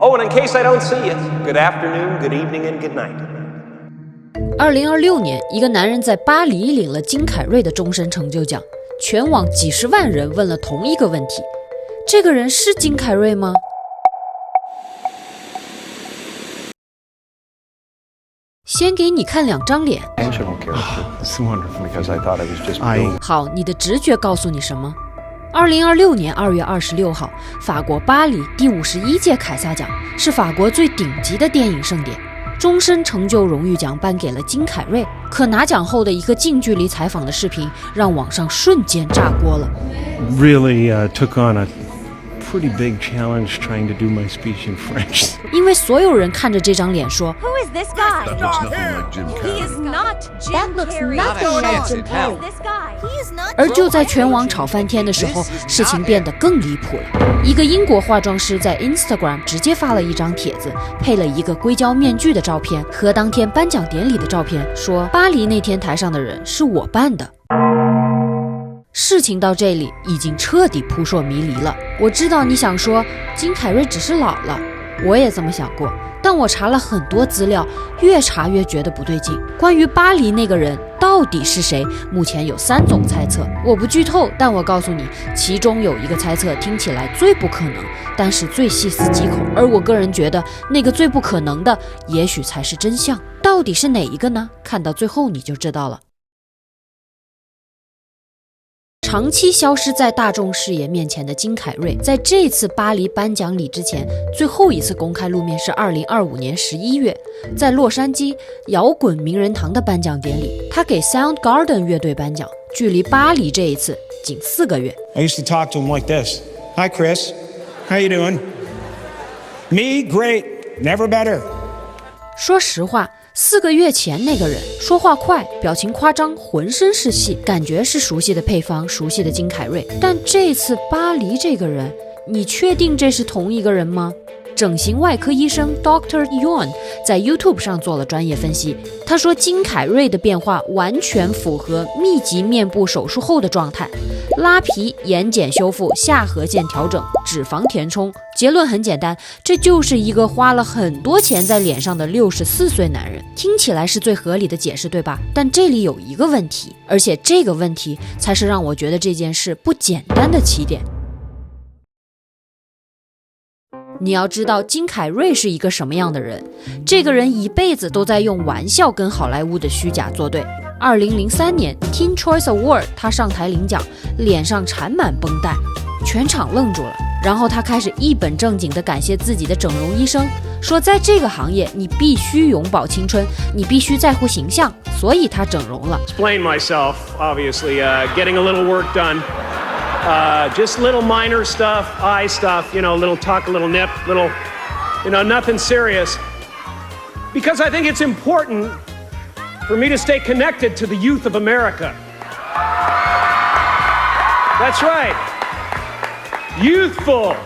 Oh, and in case I don't see you, good afternoon, good evening, and good night. 2026年，一个男人在巴黎领了金凯瑞的终身成就奖，全网几十万人问了同一个问题：这个人是金凯瑞吗？先给你看2张脸。好，你的直觉告诉你什么？2026年2月26号，法国巴黎第51届凯撒奖是法国最顶级的电影盛典，终身成就荣誉奖颁给了金凯瑞。可拿奖后的一个近距离采访的视频，让网上瞬间炸锅了。Really took on a pretty big challenge trying to do my speech in French. 因为所有人看着这张脸说 Who is this guy? That looks nothing like Jim Carrey. He is not Jim That looks Carrey. nothing like Jim Carrey. Carrey. This guy. He is not. 而就在全网吵翻天的时候，事情变得更离谱了。一个英国化妆师在 Instagram 直接发了一张帖子，配了一个硅胶面具的照片和当天颁奖典礼的照片，说巴黎那天台上的人是我扮的。事情到这里已经彻底扑朔迷离了。我知道你想说金凯瑞只是老了，我也这么想过，但我查了很多资料，越查越觉得不对劲。关于巴黎那个人到底是谁，目前有3种猜测，我不剧透，但我告诉你，其中有一个猜测听起来最不可能，但是最细思极恐，而我个人觉得那个最不可能的也许才是真相。到底是哪一个呢？看到最后你就知道了。长期消失在大众视野面前的金凯瑞，在这次巴黎颁奖礼之前，最后一次公开露面是2025年11月，在洛杉矶摇滚名人堂的颁奖典礼，他给 Soundgarden 乐队颁奖，距离巴黎这一次仅4个月。I used to talk to him like this. Hi, Chris. How you doing? Me? Great. Never better. 说实话，4个月前那个人说话快，表情夸张，浑身是戏，感觉是熟悉的配方，熟悉的金凯瑞。但这次巴黎这个人，你确定这是同一个人吗？整形外科医生 Dr. Yuan 在 YouTube 上做了专业分析，他说金凯瑞的变化完全符合密集面部手术后的状态，拉皮、眼睑修复、下颌线调整、脂肪填充。结论很简单，这就是一个花了很多钱在脸上的64岁男人。听起来是最合理的解释，对吧？但这里有一个问题，而且这个问题才是让我觉得这件事不简单的起点。你要知道金凯瑞是一个什么样的人，这个人一辈子都在用玩笑跟好莱坞的虚假作对。2003年 Teen Choice Award 他上台领奖，脸上缠满绷带，全场愣住了，然后他开始一本正经地感谢自己的整容医生，说在这个行业你必须永葆青春，你必须在乎形象，所以他整容了。 Explain myself, obviously, getting a little work done. Just little minor stuff, eye stuff, little tuck, little nip, little, nothing serious. Because I think it's important for me to stay connected to the youth of America. That's right. Youthful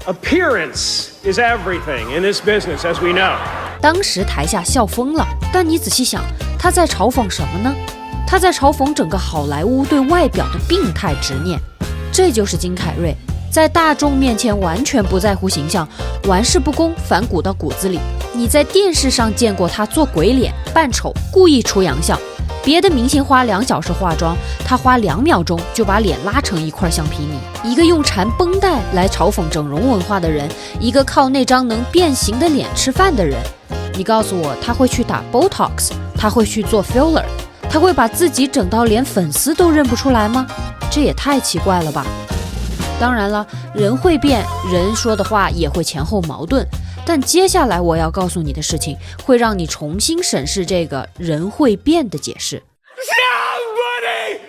appearance is everything in this business, as we know. 当时台下笑疯了，但你仔细想，他在嘲讽什么呢？他在嘲讽整个好莱坞对外表的病态执念。这就是金凯瑞，在大众面前完全不在乎形象，玩世不恭，反骨到骨子里。你在电视上见过他做鬼脸、扮丑、故意出洋相，别的明星花2小时化妆，他花2秒钟就把脸拉成一块橡皮泥。一个用缠绷带来嘲讽整容文化的人，一个靠那张能变形的脸吃饭的人，你告诉我他会去打 Botox， 他会去做 filler， 他会把自己整到连粉丝都认不出来吗？这也太奇怪了吧。当然了，人会变，人说的话也会前后矛盾，但接下来我要告诉你的事情会让你重新审视这个人会变的解释。 Somebody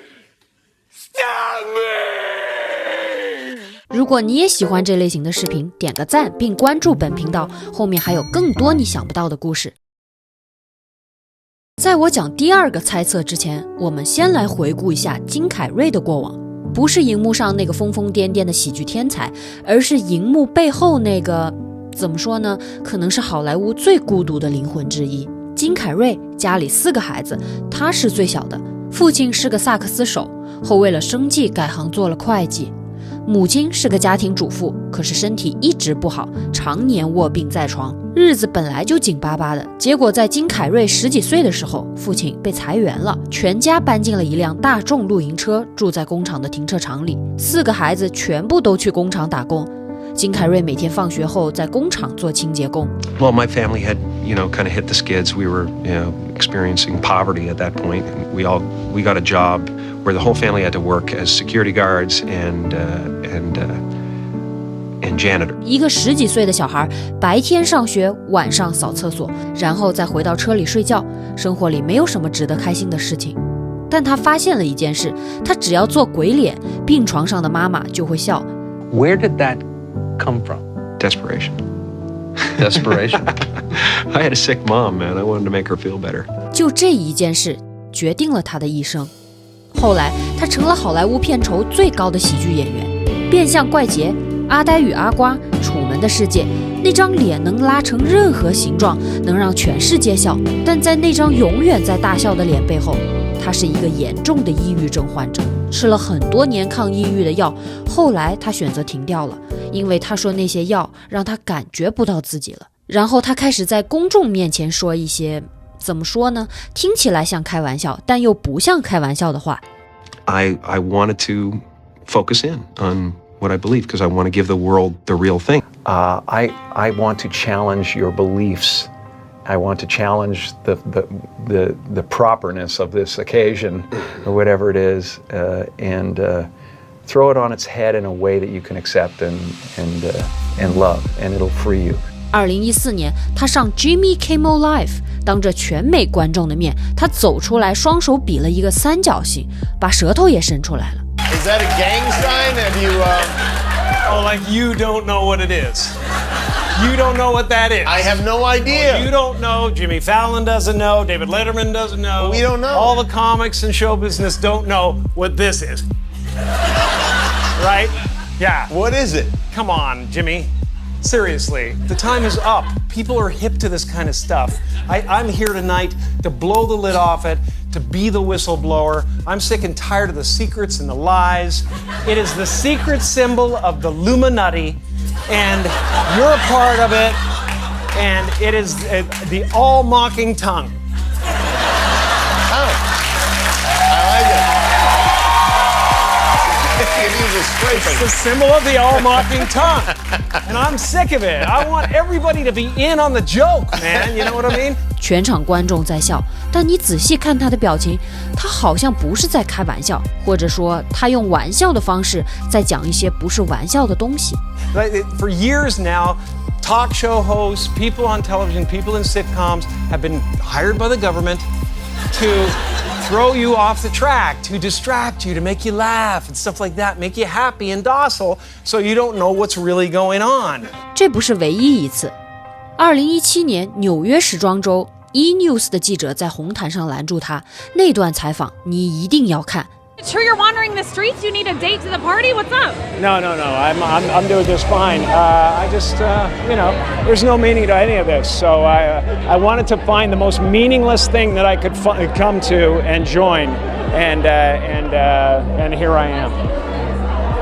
stop me! 如果你也喜欢这类型的视频，点个赞并关注本频道，后面还有更多你想不到的故事。在我讲第2个猜测之前，我们先来回顾一下金凯瑞的过往，不是荧幕上那个疯疯癫癫的喜剧天才，而是荧幕背后那个，怎么说呢，可能是好莱坞最孤独的灵魂之一。金凯瑞家里4个孩子，他是最小的，父亲是个萨克斯手，后为了生计改行做了会计。母亲是个家庭主妇，可是身体一直不好，常年卧病在床，日子本来就紧巴巴的。结果在金凯瑞10几岁的时候，父亲被裁员了，全家搬进了一辆大众露营车，住在工厂的停车场里，4个孩子全部都去工厂打工。金凯瑞每天放学后在工厂做清洁工。Well, my family had, kind of hit the skids. We were, experiencing poverty at that point. We got a job where the whole family had to work as security guards and janitor. 一个10几岁的小孩，白天上学，晚上扫厕所，然后再回到车里睡觉，生活里没有什么值得开心的事情。但他发现了一件事，他只要做鬼脸，病床上的妈妈就会笑。Where did that come from? Desperation. I had a sick mom, man. I wanted to make her feel better. 就这一件事决定了他的一生。后来他成了好莱坞片酬最高的喜剧演员，变相怪杰、阿呆与阿瓜、楚门的世界，那张脸能拉成任何形状，能让全世界笑，但在那张永远在大笑的脸背后，他是一个严重的抑郁症患者，吃了很多年抗抑郁的药，后来他选择停掉了，因为他说那些药让他感觉不到自己了。然后他开始在公众面前说一些，怎么说呢，听起来像开玩笑，但又不像开玩笑的话。I wanted to focus in on what I believe because I want to give the world the real thing. I want to challenge your beliefs. I want to challenge the properness of this occasion, or whatever it is, and throw it on its head in a way that you can accept and love, and it'll free you. 2014年，他上 Jimmy Kimmel Live， 当着全美观众的面，他走出来，双手比了一个三角形，把舌头也伸出来了。Is that a gang sign? Have you? Oh, like you don't know what it is. You don't know what that is. I have no idea. You don't know. Jimmy Fallon doesn't know. David Letterman doesn't know. We don't know. All the comics and show business don't know what this is. Right? Yeah. What is it? Come on, Jimmy. Seriously, the time is up. People are hip to this kind of stuff. I'm here tonight to blow the lid off it, to be the whistleblower. I'm sick and tired of the secrets and the lies. It is the secret symbol of the Illuminati, and you're a part of it, and it is the all-mocking tongue. Oh, I like it. It's the symbol of the all-mocking tongue. And I'm sick of it. I want everybody to be in on the joke, man. You know what I mean? 全场观众在笑，但你仔细看他的表情，他好像不是在开玩笑，或者说他用玩笑的方式在讲一些不是玩笑的东西。For years now, talk show hosts, people on television, people in sitcoms have been hired by the government to throw you off the track, to distract you, to make you laugh and stuff like that, make you happy and docile, so you don't know what's really going on. 这不是唯一一次。2017年，纽约时装周 E-News 的记者在红毯上拦住他，那段采访你一定要看。Sure, you're wandering the streets. You need a date to the party. What's up? No. I'm doing just fine. I just, there's no meaning to any of this. So I wanted to find the most meaningless thing that I could come to and join, and here I am.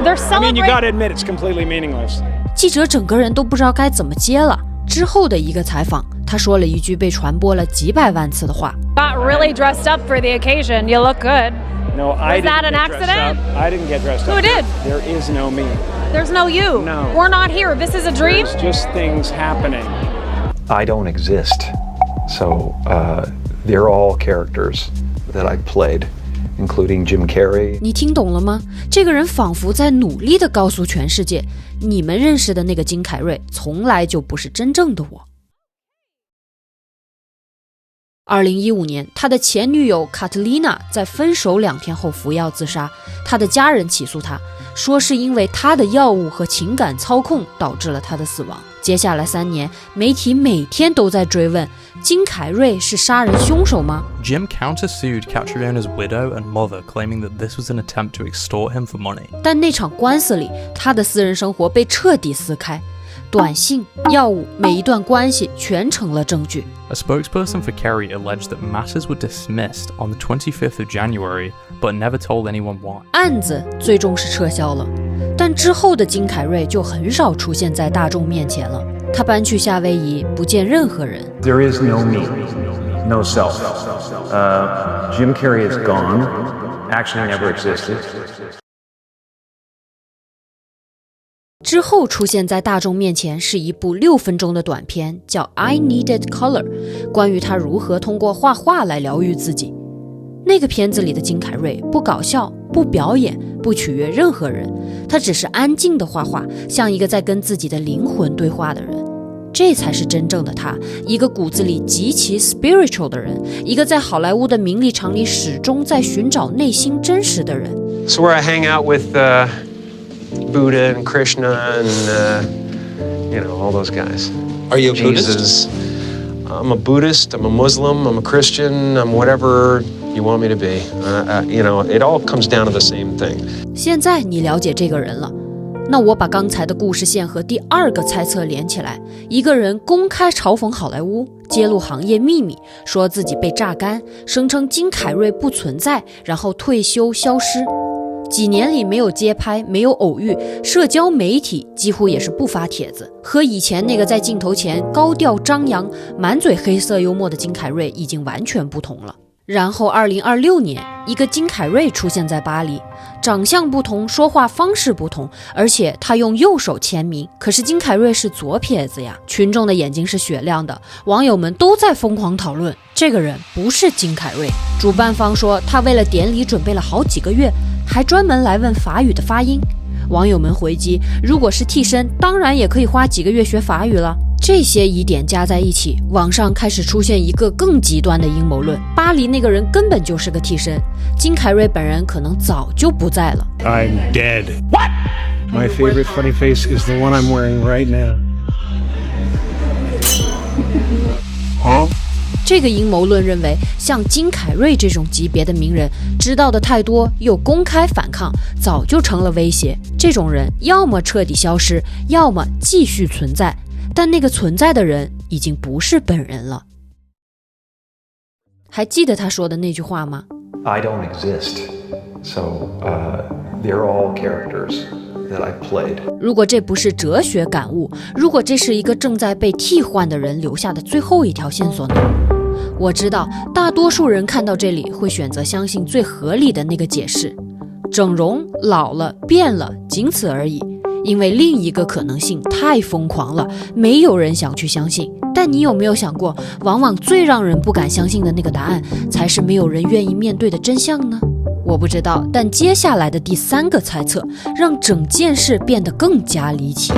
They're I mean, you celebrating. got to admit it's completely meaningless. 记者整个人都不知道该怎么接了。之后的一个采访，他说了一句被传播了几百万次的话。 Got really dressed up for the occasion. You look good. No, I Was that didn't an get dressed accident? up. I didn't get dressed Who up. did? There is no me. There's no you. No. We're not here. This is a dream. There's just things happening. I don't exist. So they're all characters that I played, including Jim Carrey. 你听懂了吗？这个人仿佛在努力地告诉全世界，你们认识的那个金凯瑞从来就不是真正的我。2015年，他的前女友卡特琳娜在分手2天后服药自杀，他的家人起诉他，说是因为他的药物和情感操控导致了他的死亡。接下来3年，媒体每天都在追问，金凯瑞是杀人凶手吗？ Jim countersued Catriona's widow and mother, claiming that this was an attempt to extort him for money. 但那场官司里，他的私人生活被彻底撕开，短信、药物，每一段关系全成了证据。A spokesperson for Kerry alleged that matters were dismissed on the 25th of January, but never told anyone why. 案子最终是撤销了，但之后的金凯瑞就很少出现在大众面前了。他搬去夏威夷，不见任何人。 There is no me, no self. Jim Carrey is gone, actually never existed. 之后出现在大众面前是一部6分钟的短片，叫 I Needed Color， 关于他如何通过画画来疗愈自己。那个片子里的金凯瑞不搞笑，不表演，不取悦任何人，他只是安静的画画，像一个在跟自己的灵魂对话的人。这才是真正的他，一个骨子里极其 spiritual 的人，一个在好莱坞的名利场里始终在寻找内心真实的人。 It's where I hang out with Buddha and Krishna and all those guys. Are you a Jesus. I'm a Buddhist, I'm a Muslim, I'm a Christian, I'm whatever you want me to be. It all comes down to the same thing. 现在你了解这个人了，那我把刚才的故事线和第2个猜测连起来。一个人公开嘲讽好莱坞，揭露行业秘密，说自己被榨干，声称金凯瑞不存在，然后退休消失。几年里没有街拍，没有偶遇，社交媒体几乎也是不发帖子，和以前那个在镜头前高调张扬、满嘴黑色幽默的金凯瑞已经完全不同了。然后2026年，一个金凯瑞出现在巴黎，长相不同，说话方式不同，而且他用右手签名，可是金凯瑞是左撇子呀。群众的眼睛是雪亮的，网友们都在疯狂讨论，这个人不是金凯瑞。主办方说他为了典礼准备了好几个月，还专门来问法语的发音。网友们回击，如果是替身，当然也可以花几个月学法语了。这些疑点加在一起，网上开始出现一个更极端的阴谋论：巴黎那个人根本就是个替身，金凯瑞本人可能早就不在了。 I'm dead. What? My favorite funny face is the one I'm wearing right now. Huh? 这个阴谋论认为，像金凯瑞这种级别的名人，知道的太多又公开反抗，早就成了威胁。这种人要么彻底消失，要么继续存在，但那个存在的人已经不是本人了。还记得他说的那句话吗？ I don't exist, so they're all characters that I played. 如果这不是哲学感悟，如果这是一个正在被替换的人留下的最后一条线索呢？我知道大多数人看到这里会选择相信最合理的那个解释，整容、老了、变了，仅此而已。因为另一个可能性太疯狂了，没有人想去相信。但你有没有想过，往往最让人不敢相信的那个答案，才是没有人愿意面对的真相呢？我不知道，但接下来的第3个猜测，让整件事变得更加离奇。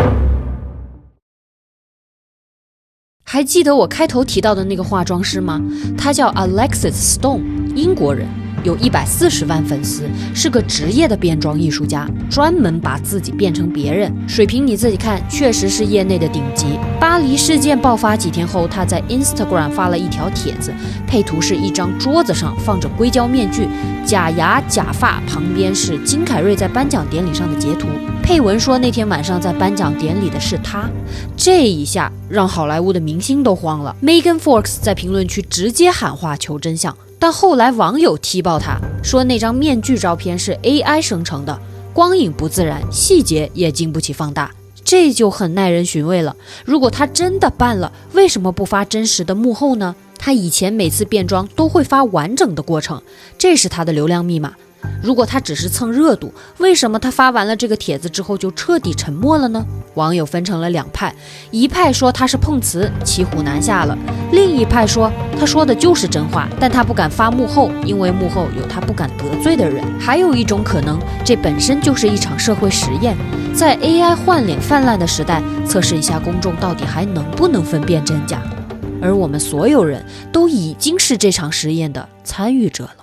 还记得我开头提到的那个化妆师吗？他叫 Alexis Stone， 英国人，有140万粉丝，是个职业的变装艺术家，专门把自己变成别人，水平你自己看，确实是业内的顶级。巴黎事件爆发几天后，他在 Instagram 发了一条帖子，配图是一张桌子上放着硅胶面具，假牙假发，旁边是金凯瑞在颁奖典礼上的截图，配文说那天晚上在颁奖典礼的是他。这一下让好莱坞的明星都慌了， Megan Fox 在评论区直接喊话求真相，但后来网友踢爆他，说那张面具照片是 AI 生成的，光影不自然，细节也经不起放大。这就很耐人寻味了，如果他真的办了，为什么不发真实的幕后呢？他以前每次变装都会发完整的过程，这是他的流量密码。如果他只是蹭热度，为什么他发完了这个帖子之后就彻底沉默了呢？网友分成了2派，一派说他是碰瓷，骑虎难下了，另一派说他说的就是真话，但他不敢发幕后，因为幕后有他不敢得罪的人。还有一种可能，这本身就是一场社会实验，在 AI 换脸泛滥的时代，测试一下公众到底还能不能分辨真假，而我们所有人都已经是这场实验的参与者了。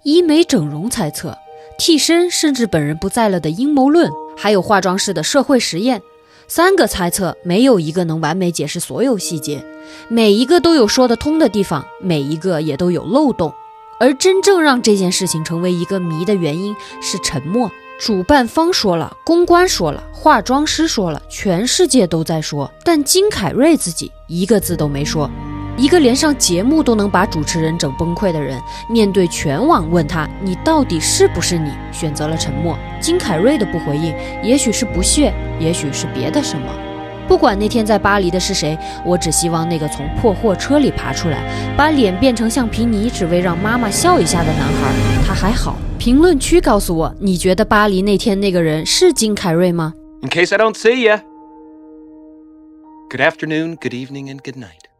医美整容猜测，替身甚至本人不在了的阴谋论，还有化妆师的社会实验，3个猜测没有一个能完美解释所有细节，每一个都有说得通的地方，每一个也都有漏洞。而真正让这件事情成为一个谜的原因是沉默。主办方说了，公关说了，化妆师说了，全世界都在说，但金凯瑞自己一个字都没说。一个连上节目都能把主持人整崩溃的人，面对全网问他你到底是不是你，选择了沉默。金凯瑞的不回应，也许是不屑，也许是别的什么。不管那天在巴黎的是谁，我只希望那个从破货车里爬出来，把脸变成橡皮泥只为让妈妈笑一下的男孩，他还好。评论区告诉我，你觉得巴黎那天那个人是金凯瑞吗？ In case I don't see ya, good afternoon, good evening, and good night.